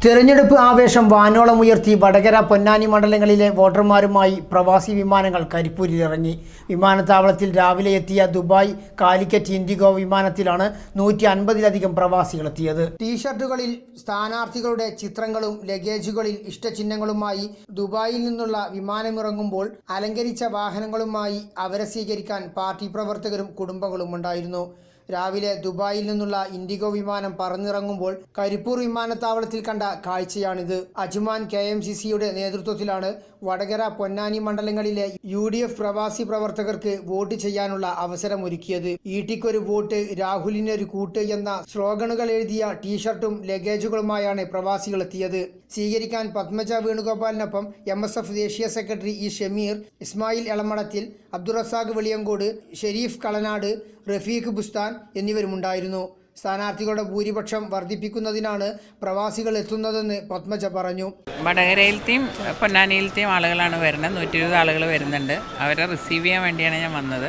തെരഞ്ഞെടുപ്പ് ആവേശം വാനോളമുയർത്തി വടകര പൊന്നാനി മണ്ഡലങ്ങളിലെ വോട്ടർമാരുമായി പ്രവാസി വിമാനങ്ങൾ കരിപ്പൂരിലിറങ്ങി. വിമാനത്താവളത്തിൽ രാവിലെ എത്തിയ ദുബായ് കാലിക്കറ്റ് ഇൻഡിഗോ വിമാനത്തിലാണ് 150-ലധികം പ്രവാസികളെത്തിയത്. ടീഷർട്ടുകളിൽ സ്ഥാനാർത്ഥികളുടെ ചിത്രങ്ങളും ലഗേജുകളിൽ ഇഷ്ടചിഹ്നങ്ങളുമായി ദുബായിൽ നിന്നുള്ള വിമാനമിറങ്ങുമ്പോൾ അലങ്കരിച്ച വാഹനങ്ങളുമായി അവരെ സ്വീകരിക്കാൻ പാർട്ടി പ്രവർത്തകരും കുടുംബങ്ങളും ഉണ്ടായിരുന്നു. രാവിലെ ദുബായിൽ നിന്നുള്ള ഇൻഡിഗോ വിമാനം പറന്നിറങ്ങുമ്പോൾ കരിപ്പൂർ വിമാനത്താവളത്തിൽ കണ്ട കാഴ്ചയാണിത്. അജ്മാൻ KMCCയുടെ നേതൃത്വത്തിലാണ് വടകര പൊന്നാനി മണ്ഡലങ്ങളിലെ UDF പ്രവാസി പ്രവർത്തകർക്ക് വോട്ട് ചെയ്യാനുള്ള അവസരമൊരുക്കിയത്. ഈട്ടിക്കൊരു വോട്ട്, രാഹുലിനൊരു കൂട്ട് എന്ന സ്ലോഗനുകൾ എഴുതിയ ടീഷർട്ടും ലഗേജുകളുമായാണ് പ്രവാസികൾ എത്തിയത്. സ്വീകരിക്കാൻ പത്മജ വേണുഗോപാലിനൊപ്പം MSF ദേശീയ സെക്രട്ടറി ഷമീർ, ഇസ്മായിൽ എളമടത്തിൽ, അബ്ദുറസാഖ് വെളിയങ്കോട്, ഷെരീഫ് കളനാട്, റഫീഖ് ബുസ്താൻ എന്നിവരുമുണ്ടായിരുന്നു. സ്ഥാനാർത്ഥികളുടെ ഭൂരിപക്ഷം വർദ്ധിപ്പിക്കുന്നതിനാണ് പ്രവാസികൾ എത്തുന്നതെന്ന് പത്മജ പറഞ്ഞു. വടകരയിലത്തെയും പൊന്നാനിയിലത്തെയും ആളുകളാണ് വരുന്നത്. 120 ആളുകൾ വരുന്നുണ്ട്. അവരെ റിസീവ് ചെയ്യാൻ വേണ്ടിയാണ് ഞാൻ വന്നത്.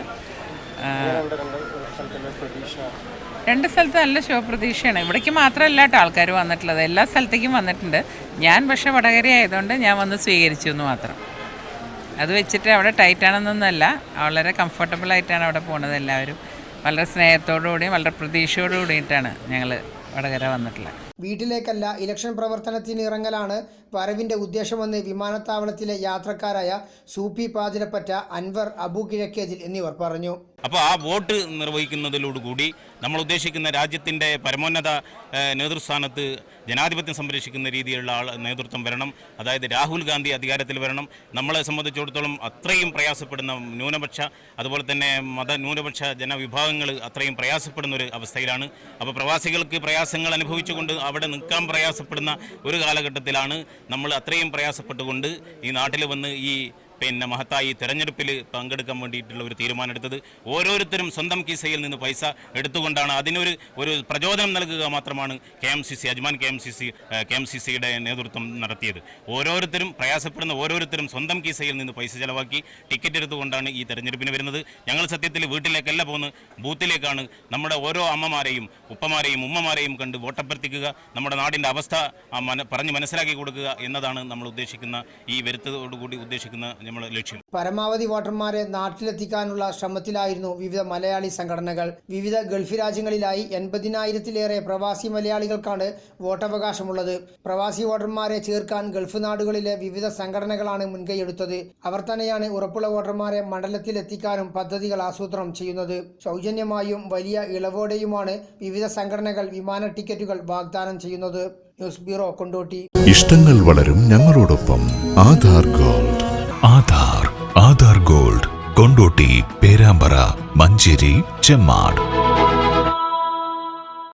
രണ്ട് സ്ഥലത്ത് നല്ല ശുഭപ്രതീക്ഷയാണ്. ഇവിടേക്ക് മാത്രമല്ല കേട്ടോ ആൾക്കാർ വന്നിട്ടുള്ളത്, എല്ലാ സ്ഥലത്തേക്കും വന്നിട്ടുണ്ട്. ഞാൻ പക്ഷേ വടകര ആയതുകൊണ്ട് ഞാൻ വന്ന് സ്വീകരിച്ചു എന്ന് മാത്രം. അത് വെച്ചിട്ട് അവിടെ ടൈറ്റാണെന്നൊന്നുമല്ല, വളരെ കംഫർട്ടബിൾ ആയിട്ടാണ് അവിടെ പോകുന്നത്. എല്ലാവരും വളരെ സ്നേഹത്തോടുകൂടിയും വളരെ പ്രതീക്ഷയോടു കൂടിയിട്ടാണ് ഞങ്ങൾ വടകര വന്നിട്ടുള്ളത്. വീട്ടിലേക്കല്ല ഇലക്ഷൻ പ്രവർത്തനത്തിന് ഇറങ്ങലാണ് വരവിൻ്റെ ഉദ്ദേശമെന്ന് വിമാനത്താവളത്തിലെ യാത്രക്കാരായ സൂപ്പി പാതിരപ്പറ്റ, അൻവർ, അബു കിഴക്കേതിൽ എന്നിവർ പറഞ്ഞു. അപ്പോൾ ആ വോട്ട് നിർവഹിക്കുന്നതിലോടുകൂടി നമ്മൾ ഉദ്ദേശിക്കുന്ന രാജ്യത്തിൻ്റെ പരമോന്നത നേതൃസ്ഥാനത്ത് ജനാധിപത്യം സംരക്ഷിക്കുന്ന രീതിയിലുള്ള നേതൃത്വം വരണം. അതായത് രാഹുൽ ഗാന്ധി അധികാരത്തിൽ വരണം. നമ്മളെ സംബന്ധിച്ചിടത്തോളം അത്രയും പ്രയാസപ്പെടുന്ന ന്യൂനപക്ഷ, അതുപോലെ തന്നെ ന്യൂനപക്ഷ ജനവിഭാഗങ്ങൾ അത്രയും പ്രയാസപ്പെടുന്ന ഒരു അവസ്ഥയിലാണ്. അപ്പോൾ പ്രവാസികൾക്ക് പ്രയാസങ്ങൾ അനുഭവിച്ചുകൊണ്ട് അവിടെ നിൽക്കാൻ പ്രയാസപ്പെടുന്ന ഒരു കാലഘട്ടത്തിലാണ് നമ്മൾ അത്രയും പ്രയാസപ്പെട്ടുകൊണ്ട് ഈ നാട്ടിൽ വന്ന് ഈ മഹത്തായി തെരഞ്ഞെടുപ്പിൽ പങ്കെടുക്കാൻ വേണ്ടിയിട്ടുള്ള ഒരു തീരുമാനമെടുത്തത്. ഓരോരുത്തരും സ്വന്തം കീസയിൽ നിന്ന് പൈസ എടുത്തുകൊണ്ടാണ്. അതിനൊരു പ്രചോദനം നൽകുക മാത്രമാണ് അജ്മാൻ KMCCയുടെ നേതൃത്വം നടത്തിയത്. ഓരോരുത്തരും പ്രയാസപ്പെടുന്ന ഓരോരുത്തരും സ്വന്തം കീസയിൽ നിന്ന് പൈസ ചെലവാക്കി ടിക്കറ്റ് എടുത്തുകൊണ്ടാണ് ഈ തെരഞ്ഞെടുപ്പിന് വരുന്നത്. ഞങ്ങൾ സത്യത്തിൽ വീട്ടിലേക്കല്ല പോകുന്നത്, ബൂത്തിലേക്കാണ്. നമ്മുടെ ഓരോ അമ്മമാരെയും ഉപ്പമാരെയും ഉമ്മമാരെയും കണ്ട് വോട്ടഭ്യർത്ഥിക്കുക, നമ്മുടെ നാടിൻ്റെ അവസ്ഥ പറഞ്ഞ് മനസ്സിലാക്കി കൊടുക്കുക എന്നതാണ് നമ്മൾ ഉദ്ദേശിക്കുന്ന, ഈ വരുത്തതോടുകൂടി ഉദ്ദേശിക്കുന്ന ലക്ഷ്യം. പരമാവധി വോട്ടർമാരെ നാട്ടിലെത്തിക്കാനുള്ള ശ്രമത്തിലായിരുന്നു വിവിധ മലയാളി സംഘടനകൾ. വിവിധ ഗൾഫ് രാജ്യങ്ങളിലായി 80,000-ലേറെ പ്രവാസി മലയാളികൾക്കാണ് വോട്ടവകാശമുള്ളത്. പ്രവാസി വോട്ടർമാരെ ചേർക്കാൻ ഗൾഫ് നാടുകളിലെ വിവിധ സംഘടനകളാണ് മുൻകൈയെടുത്തത്. അവർ തന്നെയാണ് ഉറപ്പുള്ള വോട്ടർമാരെ മണ്ഡലത്തിലെത്തിക്കാനും പദ്ധതികൾ ആസൂത്രണം ചെയ്യുന്നത്. സൗജന്യമായും വലിയ ഇളവോടെയുമാണ് വിവിധ സംഘടനകൾ വിമാന ടിക്കറ്റുകൾ വാഗ്ദാനം ചെയ്യുന്നത്. News bureau, Kondotty. ഇഷ്ടങ്ങൾ വളരും ഞങ്ങളോടൊപ്പം. ആധാർ ഗോൾഡ്. ആധാർ ഗോൾഡ്, കൊണ്ടോട്ടി, പേരാമ്പ്ര, മഞ്ചേരി, ചെമ്മാട്.